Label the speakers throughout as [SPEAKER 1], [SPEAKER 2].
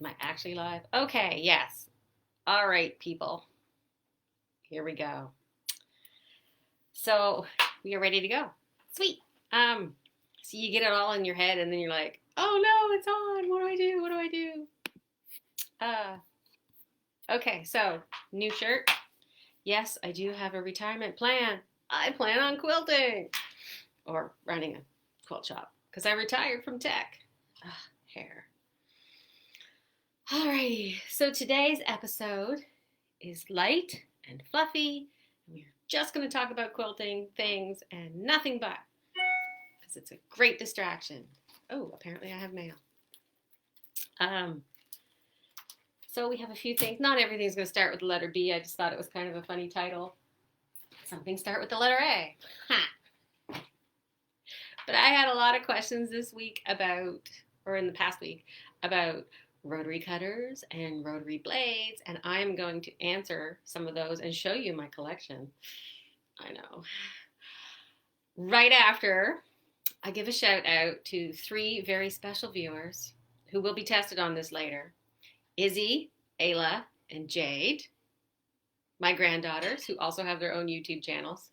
[SPEAKER 1] Am I actually live? Okay, yes. All right, people. Here we go. So we are ready to go. Sweet. Um, so you get it all in your head and then you're like, oh no, it's on. What do I do? What do I do? Uh okay, so new shirt. Yes, I do have a retirement plan. I plan on quilting or running a quilt shop because I retired from tech. Hair. Alrighty, so today's episode is light and fluffy. And we're just going to talk about quilting things and nothing but, because it's a great distraction. Oh, apparently I have mail. Um, so we have a few things. Not everything's going to start with the letter B. I just thought it was kind of a funny title. Some things start with the letter A. Ha! But I had a lot of questions this week about, or in the past week, about rotary cutters and rotary blades, and I'm going to answer some of those and show you my collection. I know. Right after, I give a shout out to 3 very special viewers who will be tested on this later. Izzy, Ayla, and Jade, my granddaughters, who also have their own YouTube channels,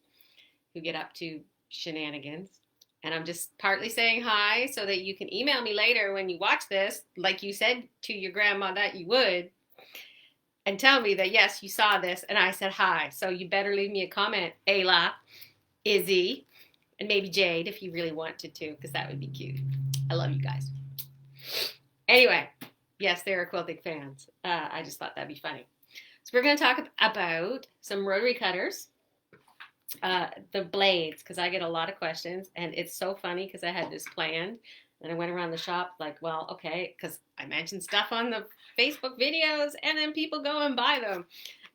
[SPEAKER 1] who get up to shenanigans. And I'm just partly saying hi so that you can email me later when you watch this, like you said to your grandma that you would, and tell me that, yes, you saw this and I said hi. So you better leave me a comment, Ayla, Izzy, and maybe Jade if you really wanted to, because that would be cute. I love you guys. Anyway, yes, they're quilting fans. I just thought that'd be funny. So we're going to talk about some rotary cutters. The blades, because I get a lot of questions, and it's so funny because I had this planned, and I went around the shop like, well, okay, because I mentioned stuff on the Facebook videos, and then people go and buy them,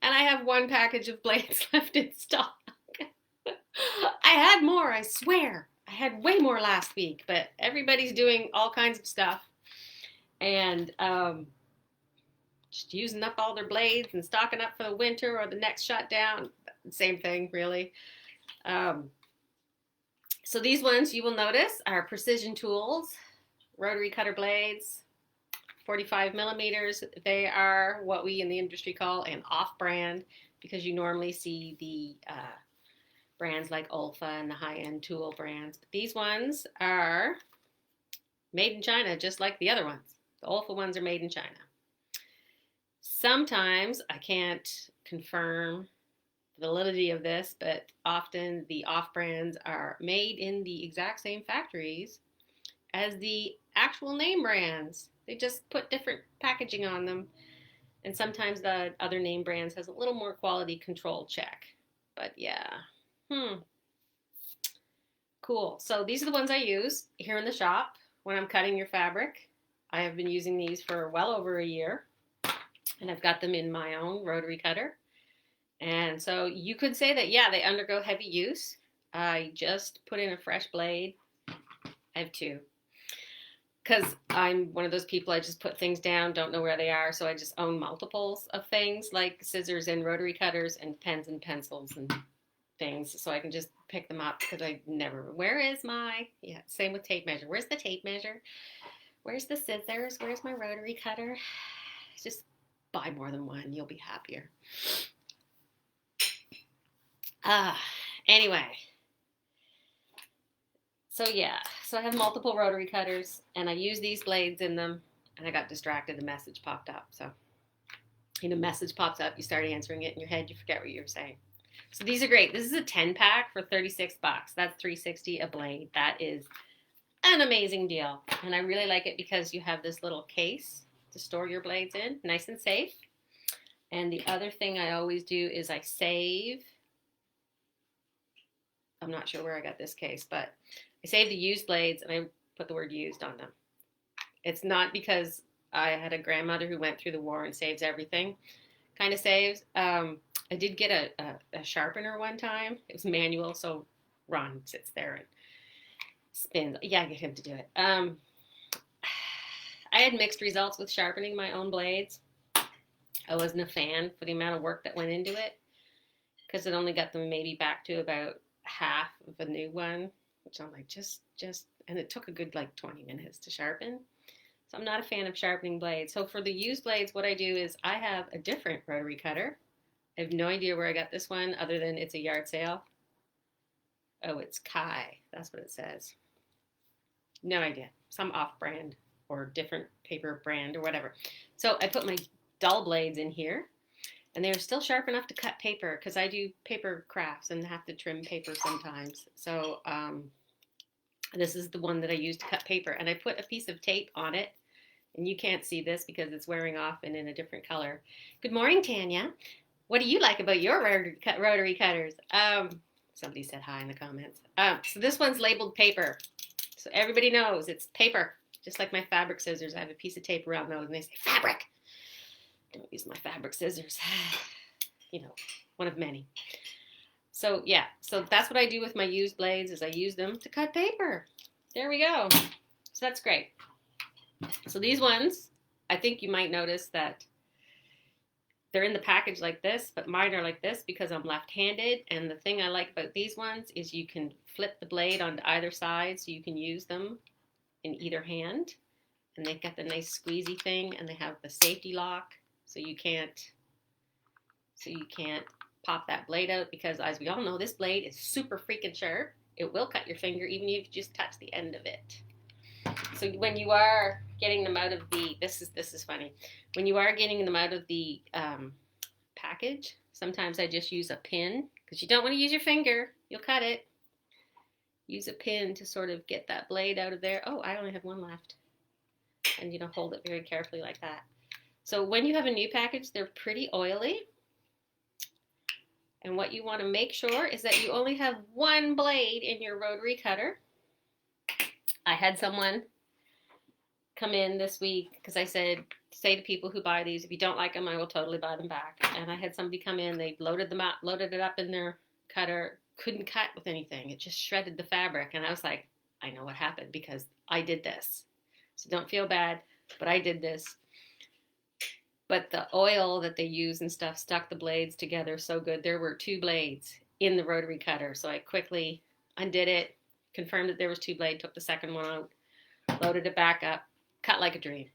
[SPEAKER 1] and I have 1 package of blades left in stock. I had more, I swear. I had way more last week, but everybody's doing all kinds of stuff, and just using up all their blades and stocking up for the winter or the next shutdown. Same thing, really. So these ones you will notice are Precision Tools, rotary cutter blades, 45 millimeters. They are what we in the industry call an off-brand, because you normally see the brands like Olfa and the high-end tool brands. But these ones are made in China, just like the other ones. The Olfa ones are made in China. Sometimes I can't confirm the validity of this, but often the off-brands are made in the exact same factories as the actual name brands. They just put different packaging on them, and sometimes the other name brands has a little more quality control check. But yeah, cool. So these are the ones I use here in the shop when I'm cutting your fabric. I have been using these for well over a year, and I've got them in my own rotary cutter. And so you could say that, yeah, they undergo heavy use. I just put in a fresh blade. I have 2. Because I'm one of those people, I just put things down, don't know where they are, so I just own multiples of things like scissors and rotary cutters and pens and pencils and things, so I can just pick them up because I never, where is my, yeah, same with tape measure. Where's the tape measure? Where's the scissors? Where's my rotary cutter? Just buy more than one, you'll be happier. Anyway, so yeah, so I have multiple rotary cutters, and I use these blades in them, and I got distracted, the message popped up, so, message pops up, you start answering it in your head, you forget what you were saying. So these are great. This is a 10-pack for $36. That's $3.60 a blade. That is an amazing deal, and I really like it because you have this little case to store your blades in, nice and safe. And the other thing I always do is I save, I'm not sure where I got this case, but I save the used blades and I put the word used on them. It's not because I had a grandmother who went through the war and saves everything, kind of saves. I did get a sharpener one time. It was manual, so Ron sits there and spins. Yeah, I get him to do it. I had mixed results with sharpening my own blades. I wasn't a fan for the amount of work that went into it, because it only got them maybe back to about half of a new one, which I'm like, just, and it took a good like 20 minutes to sharpen. So I'm not a fan of sharpening blades. So for the used blades, what I do is I have a different rotary cutter. I have no idea where I got this one other than it's a yard sale. Oh, it's Kai. That's what it says. No idea. Some off-brand or different paper brand or whatever. So I put my dull blades in here, and they're still sharp enough to cut paper because I do paper crafts and have to trim paper sometimes. So this is the one that I use to cut paper, and I put a piece of tape on it, and you can't see this because it's wearing off and in a different color. Good morning, Tanya. What do you like about your rotary cutters? Somebody said hi in the comments. So this one's labeled paper. So everybody knows it's paper. Just like my fabric scissors. I have a piece of tape around those and they say fabric. Don't use my fabric scissors. You know, one of many. So yeah, so that's what I do with my used blades is I use them to cut paper. There we go. So that's great. So these ones, I think you might notice that they're in the package like this, but mine are like this because I'm left-handed. And the thing I like about these ones is you can flip the blade onto either side so you can use them in either hand. And they've got the nice squeezy thing and they have the safety lock so you can't pop that blade out because as we all know, this blade is super freaking sharp. It will cut your finger even if you just touch the end of it. So when you are getting them out of the, this is funny. When you are getting them out of the package, sometimes I just use a pin because you don't want to use your finger. You'll cut it. Use a pin to sort of get that blade out of there. Oh, I only have one left. And you know, hold it very carefully like that. So when you have a new package, they're pretty oily. And what you want to make sure is that you only have one blade in your rotary cutter. I had someone come in this week because I said, say to people who buy these, if you don't like them, I will totally buy them back. And I had somebody come in, they loaded it up in their cutter, couldn't cut with anything. It just shredded the fabric. And I was like, I know what happened because I did this. So don't feel bad, but I did this. But the oil that they use and stuff stuck the blades together so good. There were 2 blades in the rotary cutter. So I quickly undid it, confirmed that there was 2 blades, took the second one out, loaded it back up, cut like a dream.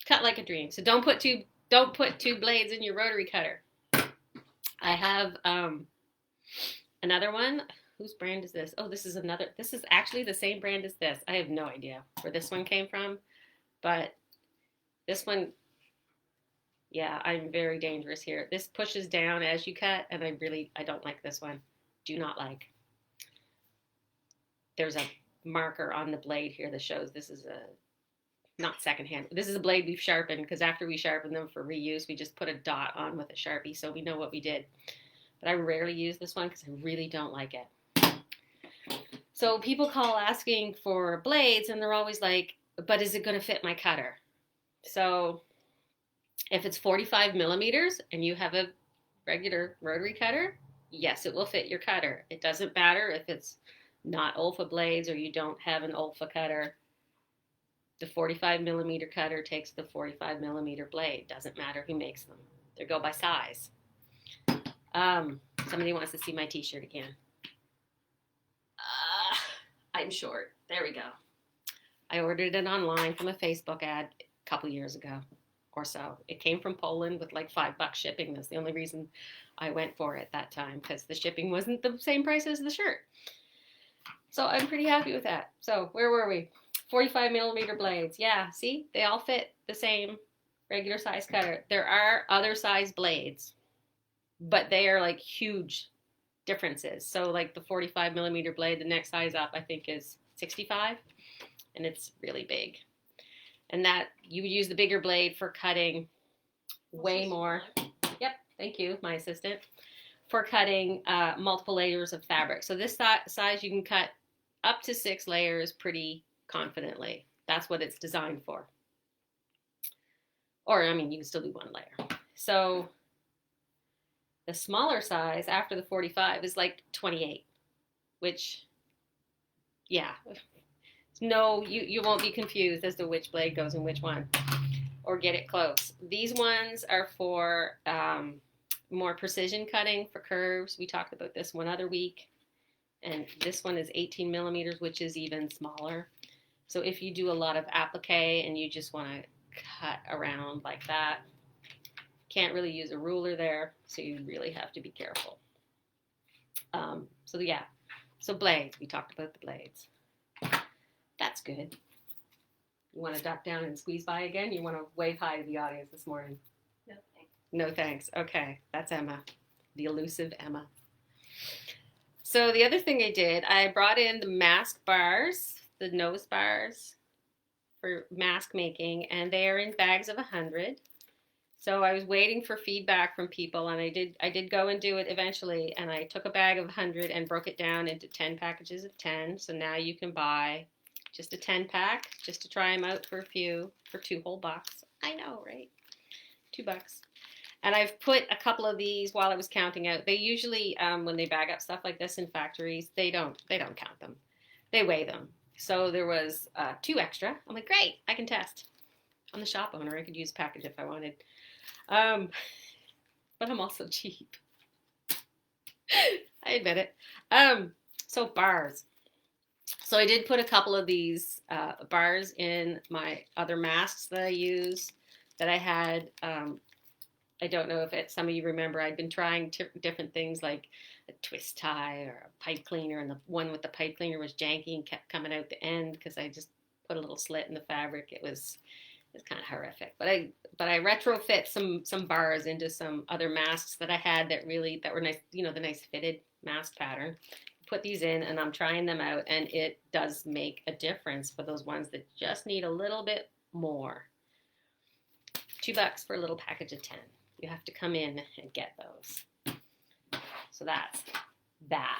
[SPEAKER 1] Cut like a dream. So don't put two blades in your rotary cutter. I have another one. Whose brand is this? Oh, this is actually the same brand as this. I have no idea where this one came from, but this one, yeah, I'm very dangerous here. This pushes down as you cut, and I don't like this one. Do not like. There's a marker on the blade here that shows this is not secondhand. This is a blade we've sharpened because after we sharpen them for reuse, we just put a dot on with a Sharpie so we know what we did. But I rarely use this one because I really don't like it. So people call asking for blades and they're always like, but is it going to fit my cutter? So if it's 45 millimeters and you have a regular rotary cutter, yes, it will fit your cutter. It doesn't matter if it's not Olfa blades or you don't have an Olfa cutter. The 45 millimeter cutter takes the 45 millimeter blade. Doesn't matter who makes them. They go by size. Somebody wants to see my t-shirt again. I'm short. There we go. I ordered it online from a Facebook ad a couple years ago or so. It came from Poland with like $5 shipping. That's the only reason I went for it that time because the shipping wasn't the same price as the shirt. So I'm pretty happy with that. So where were we? 45 millimeter blades. Yeah, see? They all fit the same regular size cutter. There are other size blades, but they are like huge differences. So like the 45 millimeter blade, the next size up I think is 65 and it's really big. And that you would use the bigger blade for cutting way more. Yep, thank you, my assistant. For cutting multiple layers of fabric. So this size you can cut up to 6 layers pretty confidently. That's what it's designed for. Or, I mean, you can still do 1 layer. So the smaller size after the 45 is like 28, which, yeah. No, you won't be confused as to which blade goes in which one or get it close. These ones are for more precision cutting for curves. We talked about this one other week. And this one is 18 millimeters, which is even smaller. So if you do a lot of applique and you just want to cut around like that, can't really use a ruler there, so you really have to be careful. So yeah, so blades, we talked about the blades. That's good. You want to duck down and squeeze by again? You want to wave hi to the audience this morning?
[SPEAKER 2] No thanks.
[SPEAKER 1] No thanks. Okay, that's Emma, the elusive Emma. So the other thing I did, I brought in the mask bars, the nose bars for mask making, and they are in bags of 100. So I was waiting for feedback from people, and I did go and do it eventually, and I took a bag of 100 and broke it down into 10 packages of 10. So now you can buy just a 10 pack just to try them out for a few, for $2 I know, right? $2. And I've put a couple of these while I was counting out. They usually, when they bag up stuff like this in factories, they don't count them. They weigh them. So there was 2 extra. I'm like, great, I can test. I'm the shop owner. I could use a package if I wanted. But I'm also cheap. I admit it. So bars. So I did put a couple of these bars in my other masks that I use that I had. I don't know if some of you remember, I'd been trying different things like a twist tie or a pipe cleaner, and the one with the pipe cleaner was janky and kept coming out the end because I just put a little slit in the fabric. It was kind of horrific. But I retrofit some bars into some other masks that I had that were nice, the nice fitted mask pattern. Put these in, and I'm trying them out, and it does make a difference for those ones that just need a little bit more. $2 for a little package of 10. You have to come in and get those. So that's that.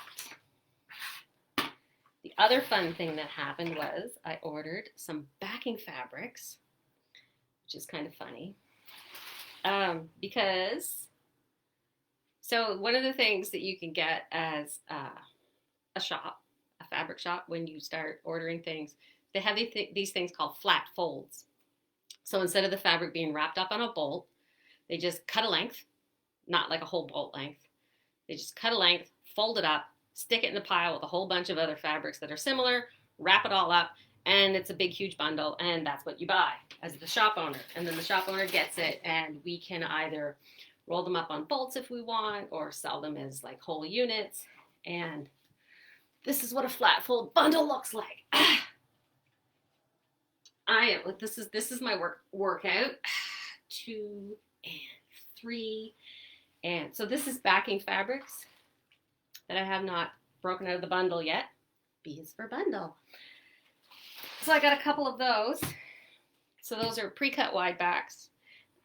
[SPEAKER 1] The other fun thing that happened was I ordered some backing fabrics, which is kind of funny. Because, so one of the things that you can get as a fabric shop, when you start ordering things, they have these things called flat folds. So instead of the fabric being wrapped up on a bolt, they just cut a length, not like a whole bolt length. They just cut a length, fold it up, stick it in a pile with a whole bunch of other fabrics that are similar, wrap it all up, and it's a big, huge bundle, and that's what you buy as the shop owner. And then the shop owner gets it, and we can either roll them up on bolts if we want, or sell them as like whole units. And this is what a flat fold bundle looks like. This is my workout. 2 and 3. And so this is backing fabrics that I have not broken out of the bundle yet. B is for bundle. So I got a couple of those. So those are pre-cut wide backs.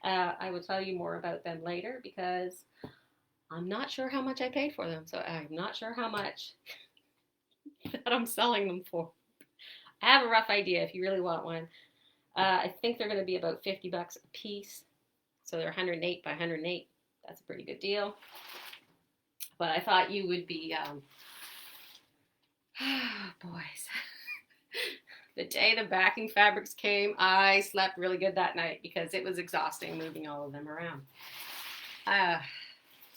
[SPEAKER 1] I will tell you more about them later because I'm not sure how much I paid for them. So I'm not sure how much that I'm selling them for. I have a rough idea if you really want one. I think they're going to be about $50 a piece. So they're 108 by 108. That's a pretty good deal. But I thought you would be, boys. The day the backing fabrics came, I slept really good that night because it was exhausting moving all of them around.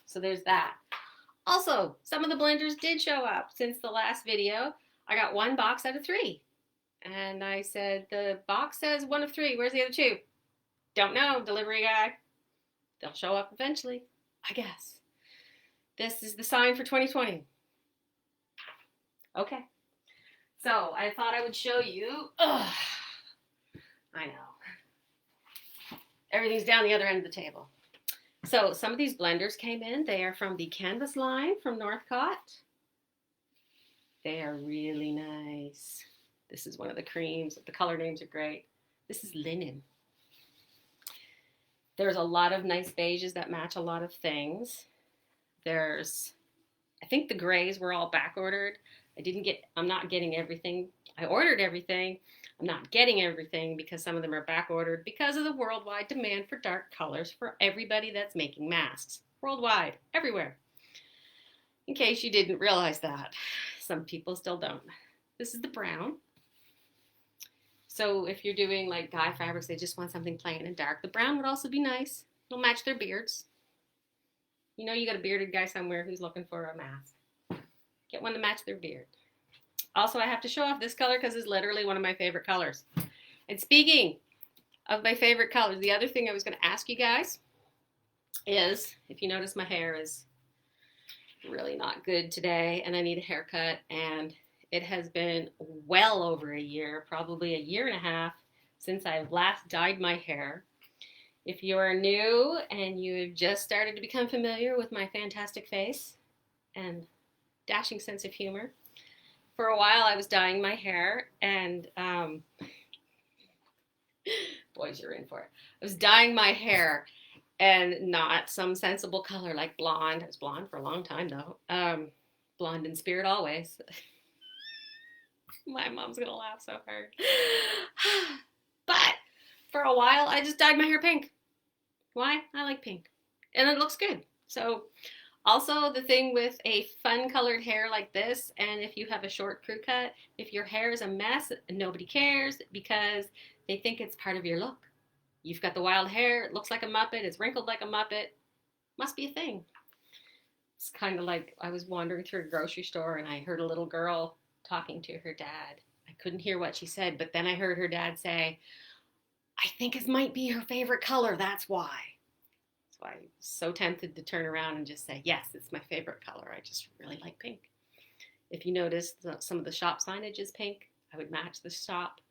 [SPEAKER 1] So there's that. Also, some of the blenders did show up since the last video. I got 1 box out of 3. And I said, the box says 1 of 3. Where's the other 2? Don't know, delivery guy. They'll show up eventually, I guess. This is the sign for 2020. Okay. So I thought I would show you. Ugh, I know. Everything's down the other end of the table. So some of these blenders came in. They are from the Canvas line from Northcott. They are really nice. This is one of the creams. The color names are great. This is linen. There's a lot of nice beiges that match a lot of things. I think the grays were all back ordered. I'm not getting everything. I ordered everything. I'm not getting everything because some of them are back ordered because of the worldwide demand for dark colors for everybody that's making masks. Worldwide, everywhere. In case you didn't realize that. Some people still don't. This is the brown. So if you're doing like dye fabrics, they just want something plain and dark. The brown would also be nice. It'll match their beards. You know you got a bearded guy somewhere who's looking for a mask. Get one to match their beard. Also, I have to show off this color because it's literally one of my favorite colors. And speaking of my favorite colors, the other thing I was going to ask you guys is, if you notice my hair is really not good today and I need a haircut, and it has been well over a year, probably a year and a half, since I've last dyed my hair. If you are new and you've just started to become familiar with my fantastic face and dashing sense of humor, for a while I was dyeing my hair, and boys, you're in for it. I was dyeing my hair, and not some sensible color like blonde. I was blonde for a long time though. Blonde in spirit always. My mom's gonna laugh so hard. But for a while I just dyed my hair pink. Why? I like pink. And it looks good. So also the thing with a fun colored hair like this, and if you have a short crew cut, if your hair is a mess, nobody cares because they think it's part of your look. You've got the wild hair, it looks like a Muppet, it's wrinkled like a Muppet. Must be a thing. It's kind of like I was wandering through a grocery store and I heard a little girl talking to her dad. I couldn't hear what she said, but then I heard her dad say, I think it might be her favorite color, that's why. So I was so tempted to turn around and just say, yes, it's my favorite color. I just really like pink. If you notice, some of the shop signage is pink. I would match the shop.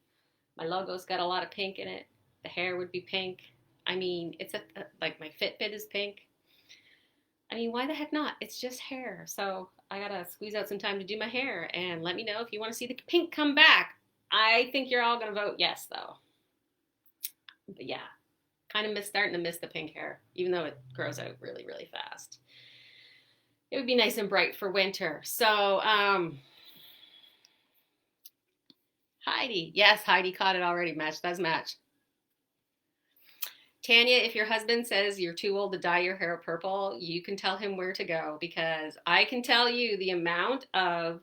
[SPEAKER 1] My logo's got a lot of pink in it. The hair would be pink. I mean, it's like my Fitbit is pink. I mean, why the heck not? It's just hair. So I gotta squeeze out some time to do my hair, and let me know if you want to see the pink come back. I think you're all gonna vote yes, though. But yeah, kind of starting to miss the pink hair, even though it grows out really, really fast. It would be nice and bright for winter. So, Heidi. Yes, Heidi caught it already. Match. That's match. Tanya, if your husband says you're too old to dye your hair purple, you can tell him where to go, because I can tell you the amount of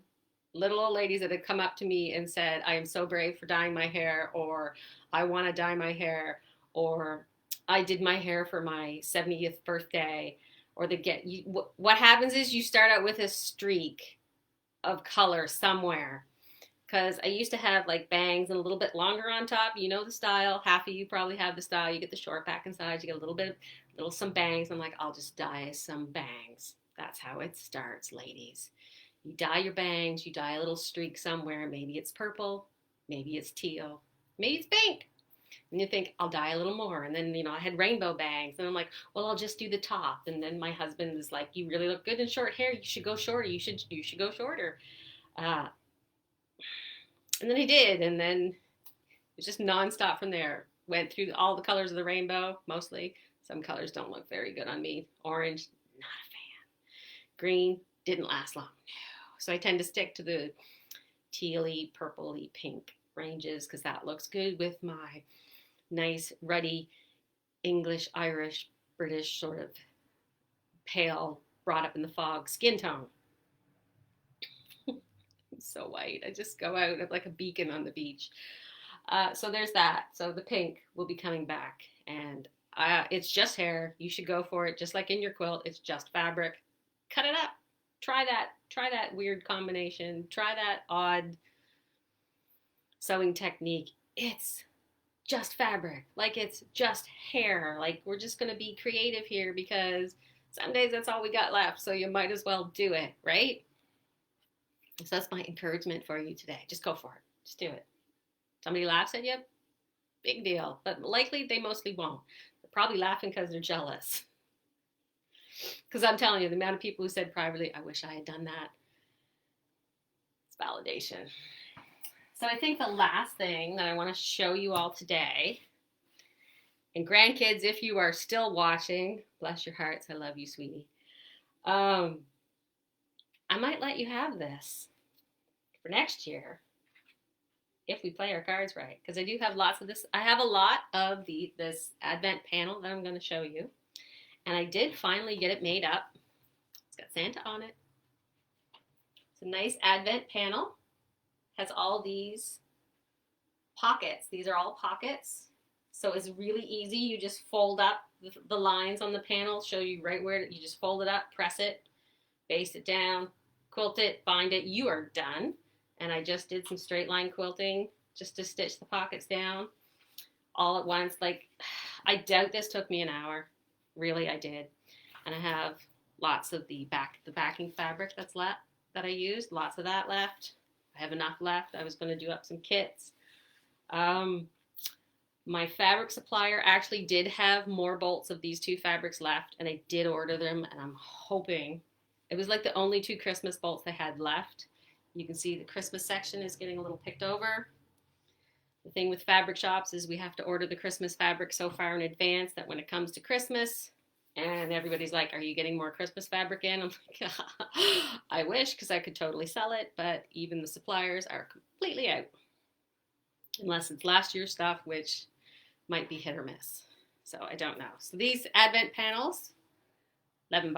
[SPEAKER 1] little old ladies that have come up to me and said, I am so brave for dyeing my hair, or I want to dye my hair, or I did my hair for my 70th birthday, or what happens is you start out with a streak of color somewhere. Because I used to have like bangs and a little bit longer on top. You know the style. Half of you probably have the style. You get the short back and sides. You get a little some bangs. I'm like, I'll just dye some bangs. That's how it starts, ladies. You dye your bangs. You dye a little streak somewhere. Maybe it's purple. Maybe it's teal. Maybe it's pink. And you think, I'll dye a little more. And then, I had rainbow bangs. And I'm like, well, I'll just do the top. And then my husband is like, you really look good in short hair. You should go shorter. You should go shorter. And then he did, and then it was just nonstop from there. Went through all the colors of the rainbow, mostly. Some colors don't look very good on me. Orange, not a fan. Green, didn't last long. No. So I tend to stick to the tealy, purpley, pink ranges because that looks good with my nice, ruddy, English, Irish, British sort of pale, brought up in the fog skin tone. So white. I just go out like a beacon on the beach. So there's that. So the pink will be coming back, and it's just hair. You should go for it, just like in your quilt. It's just fabric. Cut it up. Try that weird combination. Try that odd sewing technique. It's just fabric. Like, it's just hair. Like, we're just going to be creative here because some days that's all we got left. So you might as well do it, right? So that's my encouragement for you today. Just go for it. Just do it. Somebody laughs at you? Big deal. But likely they mostly won't. They're probably laughing because they're jealous. Because I'm telling you, the amount of people who said privately, I wish I had done that. It's validation. So I think the last thing that I want to show you all today, and grandkids, if you are still watching, bless your hearts, I love you, sweetie. I might let you have this for next year if we play our cards right, because I do have lots of this. I have a lot of this Advent panel that I'm going to show you, and I did finally get it made up. It's got Santa on it. It's a nice Advent panel. Has all these pockets. These are all pockets, so it's really easy. You just fold up the lines on the panel, show you right where you just fold it up, press it, base it down, quilt it, bind it, you are done. And I just did some straight line quilting just to stitch the pockets down all at once. Like, I doubt this took me an hour. Really, I did. And I have lots of the backing fabric that's left that I used. Lots of that left. I have enough left. I was going to do up some kits. My fabric supplier actually did have more bolts of these two fabrics left, and I did order them, and I'm hoping it was like the only 2 Christmas bolts they had left. You can see the Christmas section is getting a little picked over. The thing with fabric shops is we have to order the Christmas fabric so far in advance that when it comes to Christmas, and everybody's like, are you getting more Christmas fabric in? I'm like, I wish, because I could totally sell it, but even the suppliers are completely out. Unless it's last year's stuff, which might be hit or miss. So I don't know. So these advent panels, $11.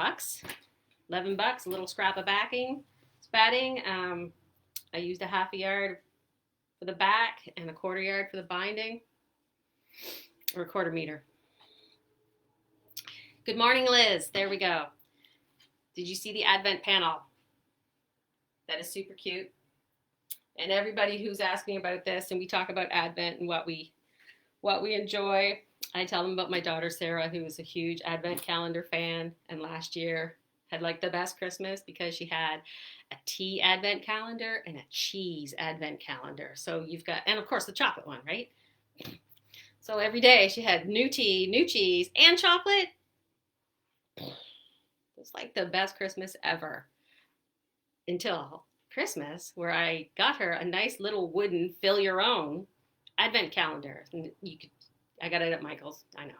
[SPEAKER 1] $11, a little scrap of batting. I used a half a yard for the back and a quarter yard for the binding, or a quarter meter. Good morning, Liz. There we go. Did you see the advent panel? That is super cute. And everybody who's asking about this, and we talk about advent and what we enjoy, I tell them about my daughter Sarah, who is a huge advent calendar fan, and last year had like the best Christmas because she had a tea advent calendar and a cheese advent calendar. So you've got, and of course the chocolate one, right? So every day she had new tea, new cheese, and chocolate. It was like the best Christmas ever. Until Christmas, where I got her a nice little wooden fill your own advent calendar. And I got it at Michael's, I know.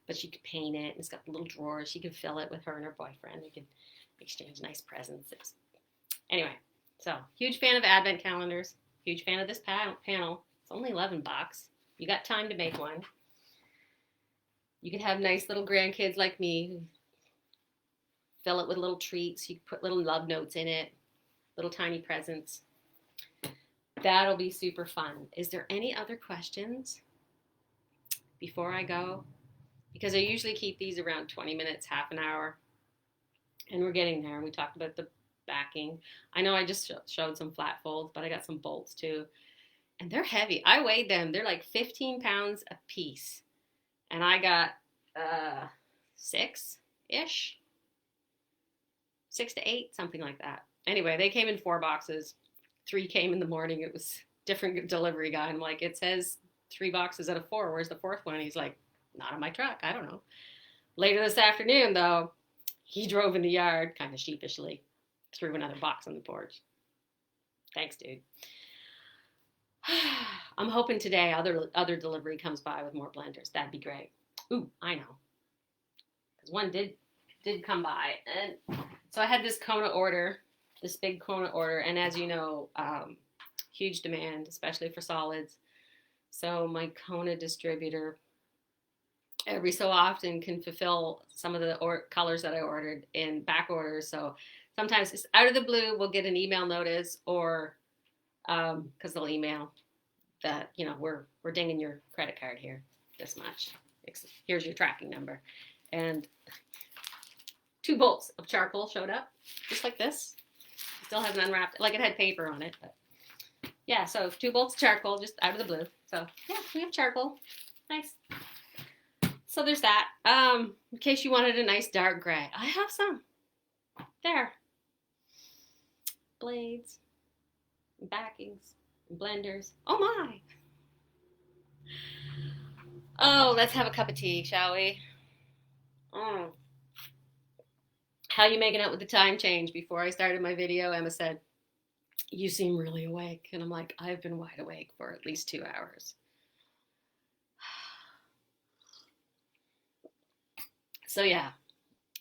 [SPEAKER 1] But she could paint it, and it's got little drawers. She could fill it with her and her boyfriend. They could exchange nice presents. Anyway, so huge fan of advent calendars. Huge fan of this panel. It's only $11. You got time to make one. You could have nice little grandkids like me who fill it with little treats. You could put little love notes in it, little tiny presents. That'll be super fun. Is there any other questions before I go? Because I usually keep these around 20 minutes, half an hour. And we're getting there. We talked about the backing. I know I just showed some flat folds, but I got some bolts too. And they're heavy. I weighed them. They're like 15 pounds a piece. And I got 6-ish. 6 to 8, something like that. Anyway, they came in 4 boxes. 3 came in the morning. It was different delivery guy. I'm like, it says 3 boxes out of 4. Where's the 4th one? He's like, not on my truck. I don't know. Later this afternoon, though, he drove in the yard, kind of sheepishly, threw another box on the porch. Thanks, dude. I'm hoping today other delivery comes by with more blenders. That'd be great. Ooh, I know. Because one did come by. And so I had this Kona order, this big Kona order. And as you know, huge demand, especially for solids. So my Kona distributor every so often can fulfill some of the colors that I ordered in back orders. So sometimes it's out of the blue, we'll get an email notice, or because they'll email that, you know, we're dinging your credit card here this much. Here's your tracking number. And 2 bolts of charcoal showed up, just like this. Still haven't unwrapped it, like it had paper on it. But yeah, so 2 bolts of charcoal just out of the blue. So yeah, we have charcoal. Nice. So there's that. In case you wanted a nice dark gray, I have some. There. Blades, and backings, and blenders. Oh my! Oh, let's have a cup of tea, shall we? Oh. How you making out with the time change? Before I started my video, Emma said, you seem really awake. And I'm like, I've been wide awake for at least 2 hours. So yeah,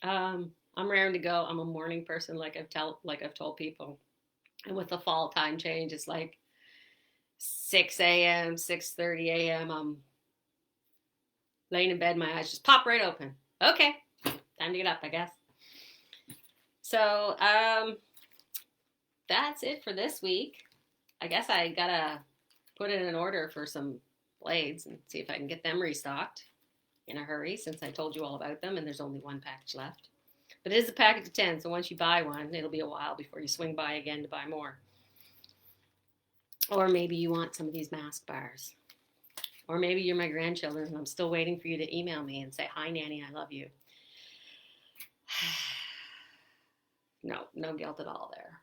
[SPEAKER 1] I'm raring to go. I'm a morning person, like I've told people. And with the fall time change, it's like 6 a.m., 6:30 a.m. I'm laying in bed, my eyes just pop right open. Okay, time to get up, I guess. So that's it for this week. I guess I gotta put in an order for some blades and see if I can get them restocked in a hurry, since I told you all about them and there's only 1 package left. But it is a package of 10, so once you buy one, it'll be a while before you swing by again to buy more. Or maybe you want some of these mask bars. Or maybe you're my grandchildren and I'm still waiting for you to email me and say, hi, Nanny, I love you. No, no guilt at all there.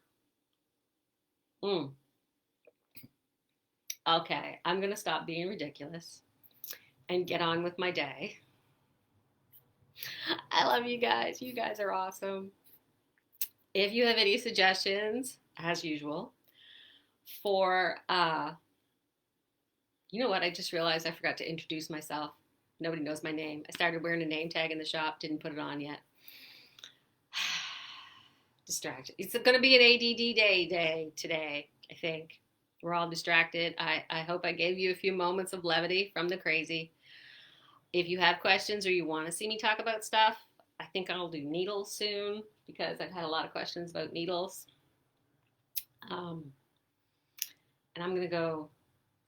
[SPEAKER 1] Okay, I'm going to stop being ridiculous and get on with my day. I love you guys. You guys are awesome. If you have any suggestions, as usual, for, you know what? I just realized I forgot to introduce myself. Nobody knows my name. I started wearing a name tag in the shop, didn't put it on yet. Distracted. It's going to be an ADD day today, I think. We're all distracted. I hope I gave you a few moments of levity from the crazy. If you have questions or you want to see me talk about stuff, I think I'll do needles soon because I've had a lot of questions about needles. And I'm going to go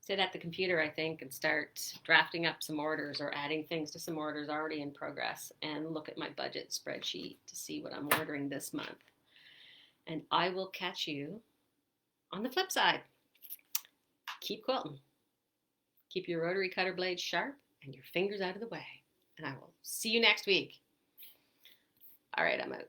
[SPEAKER 1] sit at the computer, I think, and start drafting up some orders or adding things to some orders already in progress and look at my budget spreadsheet to see what I'm ordering this month. And I will catch you on the flip side. Keep quilting. Keep your rotary cutter blades sharp and your fingers out of the way. And I will see you next week. All right, I'm out.